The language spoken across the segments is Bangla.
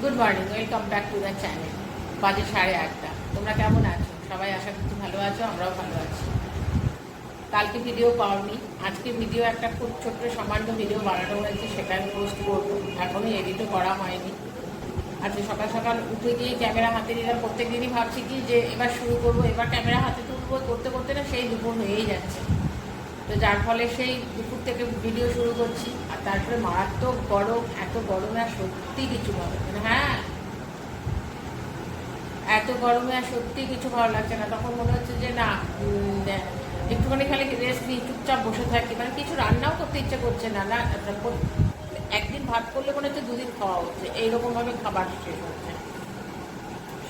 Good morning, welcome back to the channel. বাজে 8:30। তোমরা কেমন আছো? সবাই আশা করছি ভালো আছো, আমরাও ভালো আছি। কালকে ভিডিও পাওনি, আজকে ভিডিও একটা খুব ছোট্ট সামান্য ভিডিও বানানো হয়েছে, সেটা আমি পোস্ট করবো। এখনও এডিটও করা হয়নি। আজকে সকাল সকাল উঠে গিয়ে ক্যামেরা হাতে নিলাম। প্রত্যেক দিনই ভাবছি কি যে এবার শুরু করবো, এবার ক্যামেরা হাতে তুলবো, করতে করতে না সেই দুপুর হয়েই যাচ্ছে। তো যার ফলে সেই দুপুর থেকে ভিডিও শুরু করছি। আর তারপরে মারাত্মক গরম, এত গরমে আর সত্যি কিছু ভালো লাগে না। হ্যাঁ, এত গরমে আর সত্যি কিছু ভালো লাগছে না। তখন মনে হচ্ছে যে না, একটুখানি খালি রেস্ট নিই, চুপচাপ বসে থাকি। মানে কিছু রান্নাও করতে ইচ্ছে করছে না। না, একদিন ভাত করলে মনে হচ্ছে দুদিন খাওয়া হচ্ছে, এইরকমভাবে খাবার শেষ হচ্ছে।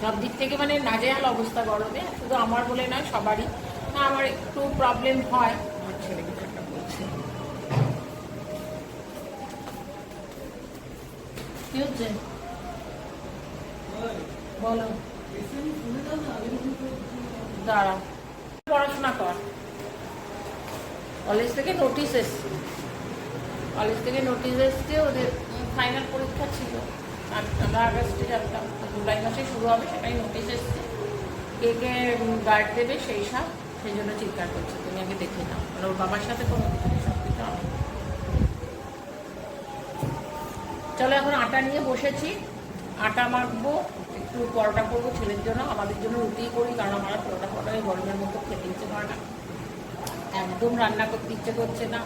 সব দিক থেকে মানে নাজেহাল অবস্থা গরমে। শুধু আমার বলে নয়, সবারই। না, আমার একটু প্রবলেম হয়। আমার ছেলে কিছু একটা বলছে, কি হচ্ছে বলো। দাঁড়াও, পড়াশোনা কর। কলেজ থেকে নোটিশ এসছে, ওদের ফাইনাল পরীক্ষা ছিল। আর আমরা আগস্টে জানতাম, জুলাই মাসে শুরু হবে, সেটাই নোটিশ এসছে। কে কে গার্ড দেবে সেই জন্য চিৎকার করছে, তুমি আগে দেখে নাও। মানে ওর বাবার সাথে কোনো কিছু নেই, সব কিছু আমি। চলো, এখন আটা নিয়ে বসেছি, আটা মাখবো, একটু পরোটা করবো ছেলের জন্য। আমাদের জন্য রুটিই করি, কারণ আমার পরোটা গরমের মতো খেতে ইচ্ছে করে না, একদম রান্না করতে ইচ্ছে করছে না।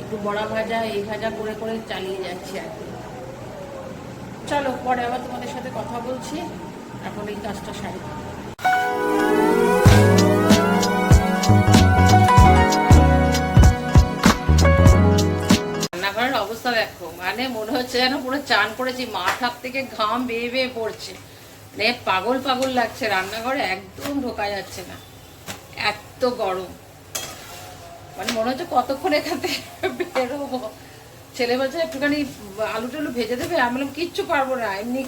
একটু বড়া ভাজা, এই ভাজা করে করে চালিয়ে যাচ্ছি আর কি। চলো, পরে আবার তোমাদের সাথে কথা বলছি। এখন এই কাজটা সারি। রান্নাঘরের অবস্থা দেখো, মানে মনে হচ্ছে যেন পুরো চান করেছি, মাথার থেকে ঘাম বেয়ে বেয়ে পড়ছে। মানে পাগল পাগল লাগছে, রান্নাঘরে একদম ঢোকা যাচ্ছে না, এত গরম। মানে মনে হচ্ছে কতক্ষণ এখান থেকে বেরোবো। ছেলে বলছে একটুখানি আলু টালু ভেজে দেবে, আমি বললাম কিচ্ছু পারবো না, এমনি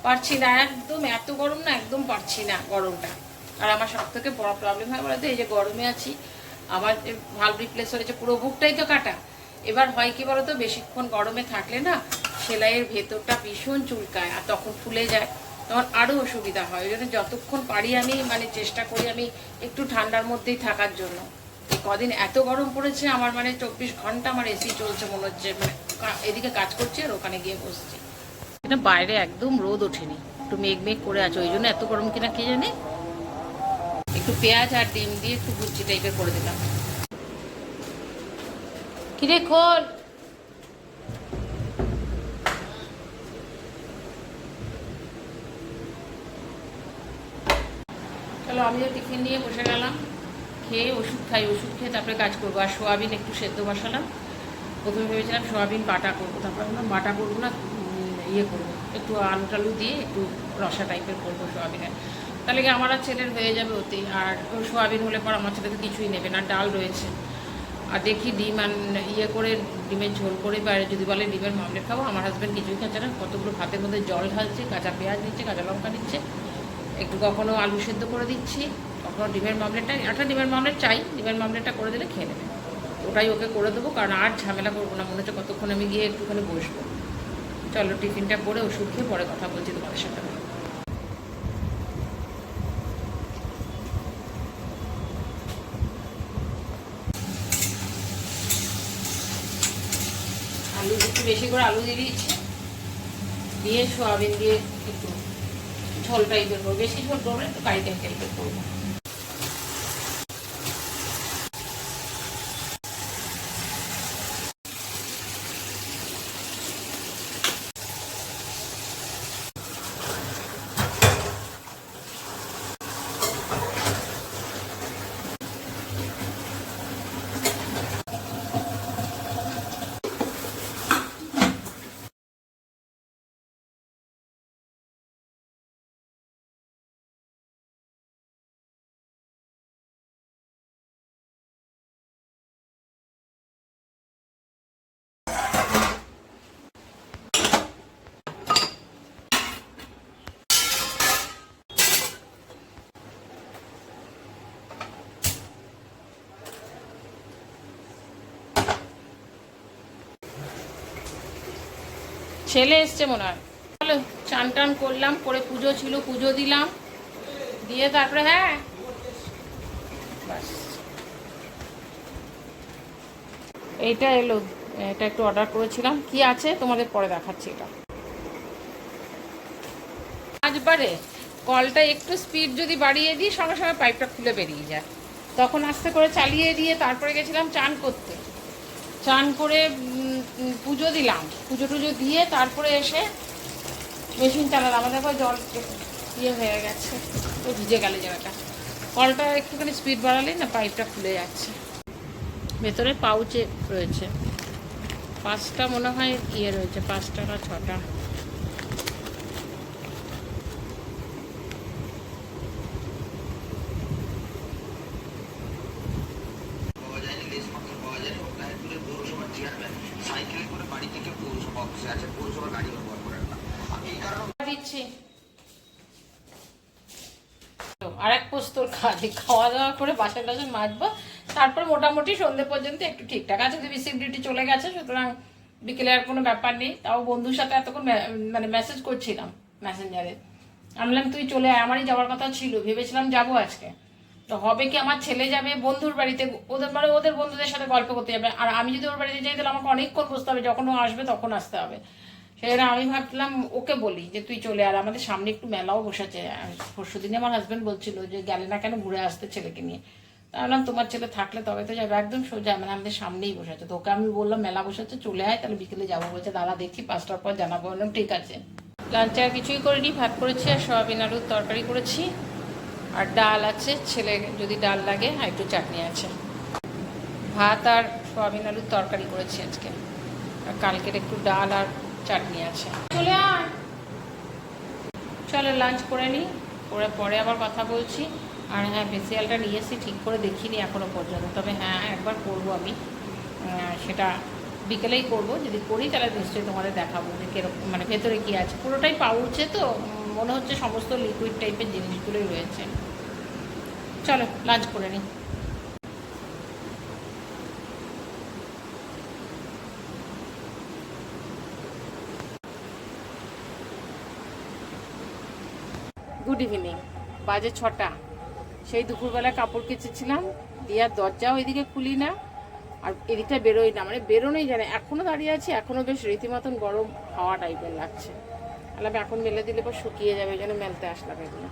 পারছি না, একদম এত গরম না, একদম পারছি না গরমটা। আর আমার সব থেকে বড় প্রবলেম হয় বলতে, এই যে গরমে আছি, আমার ভাল্ব রিপ্লেস হয়েছে, পুরো বুকটাই তো কাটা। এবার হয় কি বলতো, বেশিক্ষণ গরমে থাকলে না সেলাইয়ের ভেতরটা ভীষণ চুলকায়, আর তখন ফুলে যায়, তখন আরও অসুবিধা হয়। ওই জন্য যতক্ষণ পারি আমি মানে চেষ্টা করি আমি একটু ঠান্ডার মধ্যেই থাকার জন্য। কদিন এত গরম পড়েছে, আমার মানে 24 ঘন্টা আমার এসি চলছে, মনে হচ্ছে মানে এদিকে কাজ করছি আর ওখানে গিয়ে বসছি। এটা বাইরে একদম রোদ ওঠেনি, একটু মেঘ মেঘ করে আছে, ওই জন্য এত গরম কিনা কে জানে। একটু পেঁয়াজ আর ডিম দিয়ে একটু ভুচি টাইপের করে দিলাম। কিরে খোল। চলো, আমিও টিফিন নিয়ে বসে গেলাম। খেয়ে ওষুধ খেয়ে তারপরে কাজ করবো। আর সোয়াবিন একটু সেদ্ধ বসালাম। প্রথমে ভেবেছিলাম সোয়াবিন বাটা করবো, তারপরে ভাবলাম বাটা করবো না, ইয়ে করবো, একটু আলু টালু দিয়ে একটু রসা টাইপের করবো সোয়াবিনের। তাহলে কি আমার আর ছেলের হয়ে যাবে ওতেই। আর সোয়াবিন হলে পর আমার ছেলে তো কিছুই নেবে না, ডাল রয়েছে। আর দেখি ডিম ইয়ে করে, ডিমের ঝোল করে, বাইরে যদি বলে ডিমের মামলেট খাবো। আমার হাজব্যান্ড কিছুই খাচ্ছে না, কতগুলো ভাতের মধ্যে জল ঢালছে, কাঁচা পেঁয়াজ দিচ্ছে, কাঁচা লঙ্কা দিচ্ছে, একটু কখনো আলু সেদ্ধ করে দিচ্ছি, কখনো ডিমের মামলেটটা, একটা ডিমের মামলেট চাই, ডিমের মামলেটটা করে দিলে খেয়ে নেবে। ওটাই ওকে করে দেবো, কারণ আর ঝামেলা করবো না। মনে হচ্ছে কতক্ষণ আমি গিয়ে একটুখানি বসবো। চলো, টিফিনটা করে ওষুধ খেয়ে পরে কথা বলছি তোমাদের সাথে। আলু একটু বেশি করে আলু দিয়ে দিয়েছি, দিয়ে সোয়াবিন দিয়ে একটু ঝোল টাইপের করবো, বেশি ঝোল করবো না, একটু কারি টাইপের করবো। ছেলে এসছে মনে হয়। চলো চান টান করলাম, করে পুজো ছিল পুজো দিলাম, দিয়ে তারপরে হ্যাঁ বাস এইটা এলো। এটা একটু অর্ডার করেছিলাম, কি আছে তোমাদের পরে দেখাচ্ছি। এটা আজবারে কলটা একটু স্পিড যদি বাড়িয়ে দিই সঙ্গে সঙ্গে পাইপটা খুলে বেরিয়ে যায়, তখন আস্তে করে চালিয়ে দিয়ে তারপরে গেছিলাম চান করতে। চান করে পুজো দিলাম, পুজো টুজো দিয়ে তারপরে এসে মেশিন চালালাম। আমাদের দেখো জল ইয়ে হয়ে গেছে, তো ভিজে গেলে জায়গাটা। কলটা একটুখানি স্পিড বাড়ালেই না পাইপটা খুলে যাচ্ছে। ভেতরে পাউচে রয়েছে 5টা মনে হয় ইয়ে রয়েছে, 5টা না 6টা। দিচ্ছি আর এক পোস্তর কাজ, খাওয়া দাওয়া করে বাসন টাসন মাজবো, তারপর মোটামুটি সন্ধ্যে পর্যন্ত একটু ঠিকঠাক আছে। ভিসিবিলিটি চলে গেছে, সুতরাং বিকেলে আর কোনো ব্যাপার নেই। তাও বন্ধুর সাথে এতক্ষণ মানে মেসেজ করছিলাম মেসেঞ্জারে। আমি বললাম তুই চলে আয়, আমারই যাওয়ার কথা ছিল, ভেবেছিলাম যাবো আজকে। তো হবে কি, আমার ছেলে যাবে বন্ধুর বাড়িতে, ওদের মানে ওদের বন্ধুদের সাথে গল্প করতে যাবে, আর আমি যদি ওর বাড়িতে যাই তাহলে আমাকে অনেকক্ষণ বসতে হবে, যখন ও আসবে তখন আসতে হবে। সেটা আমি ভাবলাম ওকে বলি যে তুই চলে আর, আমাদের সামনে একটু মেলাও বসেছে। পরশু দিনে আমার হাজব্যান্ড বলছিল যে গেলে না কেন ঘুরে আসতে ছেলেকে নিয়ে। তা বললাম তোমার ছেলে থাকলে তবে তো যাবে, একদম সোজা মানে আমাদের সামনেই বসেছে। তো ওকে আমি বললাম মেলা বসেছে চলে আয়, তাহলে বিকেলে যাবো। বলছে দাদা দেখি 5টার পর জানাবো। বললাম ঠিক আছে। লাঞ্চে আর কিছুই করিনি, ভাত করেছি আর সয়াবিন আলুর তরকারি করেছি, আর ডাল আছে, ছেলে যদি ডাল লাগে আর একটু চাটনি আছে। ভাত আর সয়াবিন আলুর তরকারি করেছি আজকে, আর কালকের একটু ডাল আর চাটনি আছে। চলে আয়, চলো লাঞ্চ করে নিই, করে পরে আবার কথা বলছি। আর হ্যাঁ ফেসিয়ালটা নিয়ে এসেছি, ঠিক করে দেখিনি এখনও পর্যন্ত, তবে হ্যাঁ একবার করবো আমি, সেটা বিকেলেই করব। যদি করি তাহলে নিশ্চয়ই তোমাদের দেখাবো যে কীরকম, মানে ভেতরে কী আছে। পুরোটাই পাউচে তো মনে হচ্ছে সমস্ত লিকুইড টাইপের জিনিসগুলোই রয়েছে। চলো লাঞ্চ করে নিই। গুড ইভিনিং, বাজে 6টা। সেই দুপুরবেলা কাপড় কেচেছিলাম, দিয়ে আর দরজাও এদিকে খুলি না আর এদিকটা বেরোই না, মানে বেরোনোই জানে। এখনও দাঁড়িয়ে আছি, এখনও বেশ রীতিমতন গরম হাওয়া টাইপের লাগছে। তাহলে এখন মেলে দিলে পর শুকিয়ে যাবে, যেন মেলতে আসলাম এগুলো।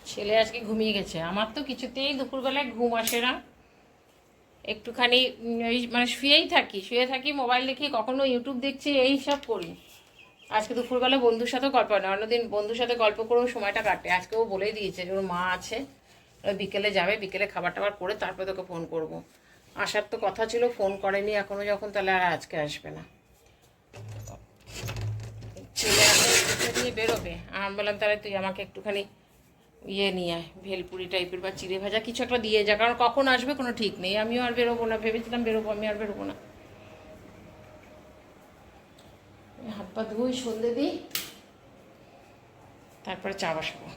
ছেলে আজকে ঘুমিয়ে গেছে, আমার তো কিছুতেই দুপুরবেলায় ঘুম আসে না। একটুখানি ওই মানে শুয়ে থাকি মোবাইল দেখি, কখনো ইউটিউব দেখছি, এই সব করি। আজকে দুপুরবেলা বন্ধুর সাথে গল্প না, অন্যদিন বন্ধুর সাথে গল্প করেও সময়টা কাটে। আজকে ও বলেই দিয়েছে যে ওর মা আছে, বিকেলে যাবে, বিকেলে খাবার টাবার করে তারপরে তোকে ফোন করব। আসার তো কথা ছিল, ফোন করেনি এখনও যখন, তাহলে আর আজকে আসবে না। ছেলে নিয়ে বেরোবে, আমি বললাম তাহলে তুই আমাকে একটুখানি ইয়ে নিয়ে আয়, ভেলপুরি টাইপের বা চিড়ে ভাজা কিছু একটা দিয়ে যা, কারণ কখন আসবে কোনো ঠিক নেই। আমিও আর বেরোবো না, ভেবেছিলাম বেরোবো, আমি আর বেরোবো না। হাত পা ধুই, সন্ধে দিই, তারপরে চা বসাবো।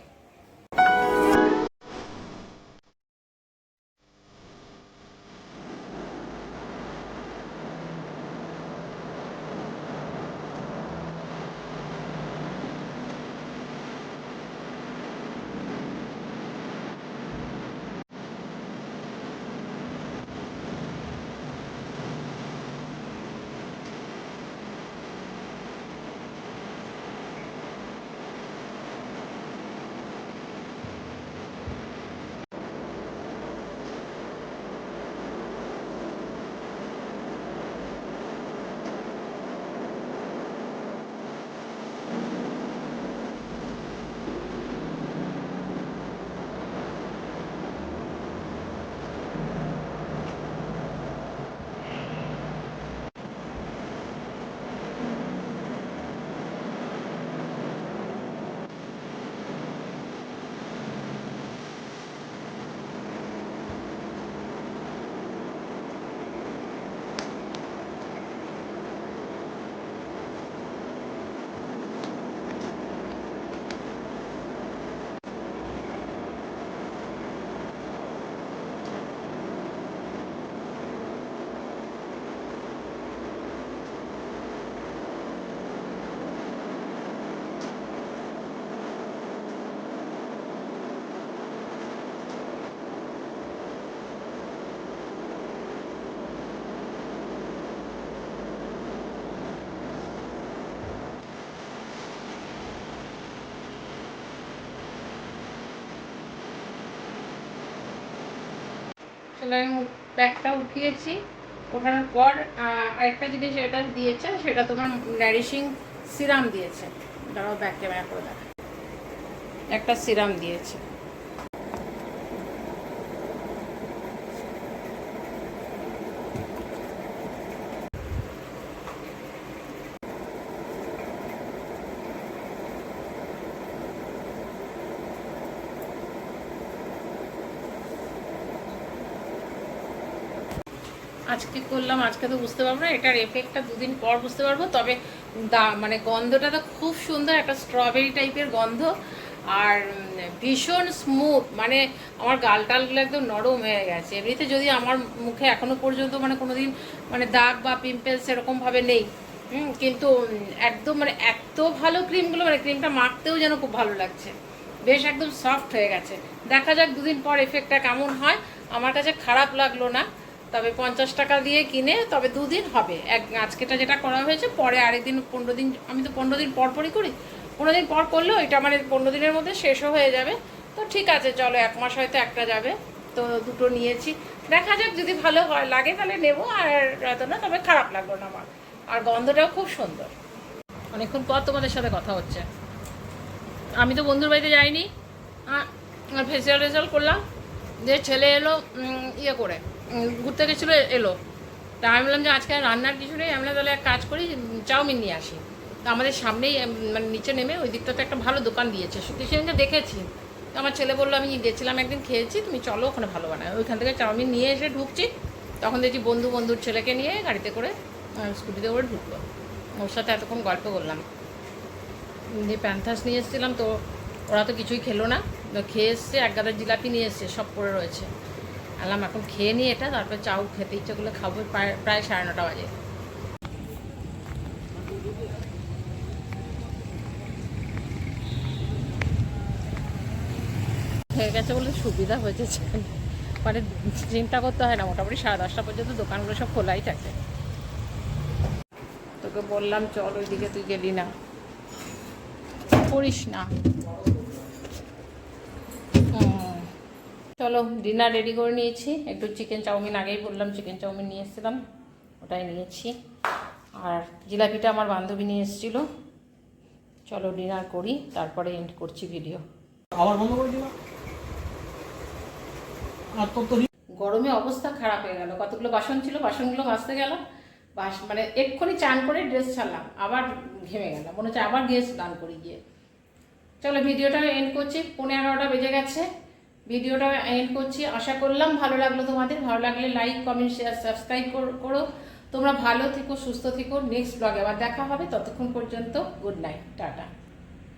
চলো আমি ব্যাগটা উঠিয়েছি। ওঠানোর পর আরেকটা জিনিস এটা দিয়েছে, সেটা তোমার নারিশিং সিরাম দিয়েছে। দাঁড়াও ব্যাগ ক্যামেরা করে দেখা, একটা সিরাম দিয়েছে। আজকে করলাম, আজকে তো বুঝতে পারবো না, এটার এফেক্টটা 2 দিন পর বুঝতে পারবো। তবে মানে গন্ধটা তো খুব সুন্দর, একটা স্ট্রবেরি টাইপের গন্ধ, আর ভীষণ স্মুথ। মানে আমার গাল টালগুলো একদম নরম হয়ে গেছে। এমনিতে যদি আমার মুখে এখনো পর্যন্ত মানে কোনোদিন মানে দাগ বা পিম্পলস এরকমভাবে নেই, কিন্তু একদম মানে এত ভালো ক্রিমগুলো, মানে ক্রিমটা মাখতেও যেন খুব ভালো লাগছে, বেশ একদম সফট হয়ে গেছে। দেখা যাক 2 দিন পর এফেক্টটা কেমন হয়। আমার কাছে খারাপ লাগলো না, তবে 50 টাকা দিয়ে কিনে তবে 2 দিন হবে। আজকেটা যেটা করা হয়েছে, পরে আরেকদিন 15 দিন, আমি তো 15 দিন পর পরই করি, 15 দিন পর করলেও এটা মানে 15 দিনের মধ্যে শেষও হয়ে যাবে। তো ঠিক আছে, চলো 1 মাস হয়তো একটা যাবে, তো 2টো নিয়েছি। দেখা যাক, যদি ভালো হয় লাগে তাহলে নেবো, আর হয়তো না, তবে খারাপ লাগলো না আমার। আর গন্ধটাও খুব সুন্দর। অনেকক্ষণ পর তোমাদের সাথে কথা হচ্ছে। আমি তো বন্ধুর বাড়িতে যাইনি, ফেসিয়াল টেসিয়াল করলাম, যে ছেলে এলো ইয়ে করে, ঘুরতে গেছিলো, এলো। তা আমি বললাম যে আজকে রান্নার কিছু নেই, আমরা তাহলে এক কাজ করি, চাউমিন নিয়ে আসি। তো আমাদের সামনেই মানে নিচে নেমে ওই দিকটাতে একটা ভালো দোকান দিয়েছে, সেদিনকে দেখেছি। তো আমার ছেলে বললো, আমি গেছিলাম একদিন, খেয়েছি, তুমি চলো, ওখানে ভালো বানায়। ওইখান থেকে চাউমিন নিয়ে এসে ঢুকছি, তখন দেখছি বন্ধুর ছেলেকে নিয়ে গাড়িতে করে স্কুটিতে করে ঢুকলো। ওর সাথে এতক্ষণ গল্প করলাম। যে প্যান্থাস নিয়ে এসেছিলাম, তো ওরা তো কিছুই খেলো না, খেয়ে এসছে, এক গাদা জিলাপি নিয়ে এসছে, সব পড়ে রয়েছে। আলাম এখন খেয়ে নিই এটা, তারপরে চাউ খেতে ইচ্ছে করলে খাবো। প্রায় 9:30 বাজে। হয়ে গেছে বলে সুবিধা হয়েছে, মানে চিন্তা করতে হয় না, মোটামুটি 10:30 পর্যন্ত দোকানগুলো সব খোলাই থাকে। তোকে বললাম চল ওইদিকে, তুই গেলি না, করিস না। চলো ডিনার রেডি করে নিয়েছি। একটু চিকেন চাউমিন, আগেই বললাম চিকেন চাউমিন নিয়ে এসেছিলাম, ওটাই নিয়েছি। আর জিলাপিটা আমার বান্ধবী নিয়ে এসেছিলো। চলো ডিনার করি, তারপরে এন্ড করছি ভিডিও। আবার বন্ধ করে দিলাম। আর তো গরমে অবস্থা খারাপ হয়ে গেল। কতগুলো বাসন ছিল, বাসনগুলো মাজতে গেলাম, মানে এক্ষুনি চান করে ড্রেস ছাড়লাম, আবার ঘেমে গেলাম, মনে হচ্ছে আবার গিয়ে স্নান করি গিয়ে। চলো ভিডিওটা এন্ড করছি, 11:15 বেজে গেছে। ভিডিওটা এন্ড করছি, আশা করলাম ভালো লাগলো তোমাদের। ভালো লাগলে লাইক, কমেন্ট, শেয়ার, সাবস্ক্রাইব করো। তোমরা ভালো থেকো, সুস্থ থেকো। নেক্সট ব্লগে আবার দেখা হবে, ততক্ষণ পর্যন্ত গুড নাইট, টাটা।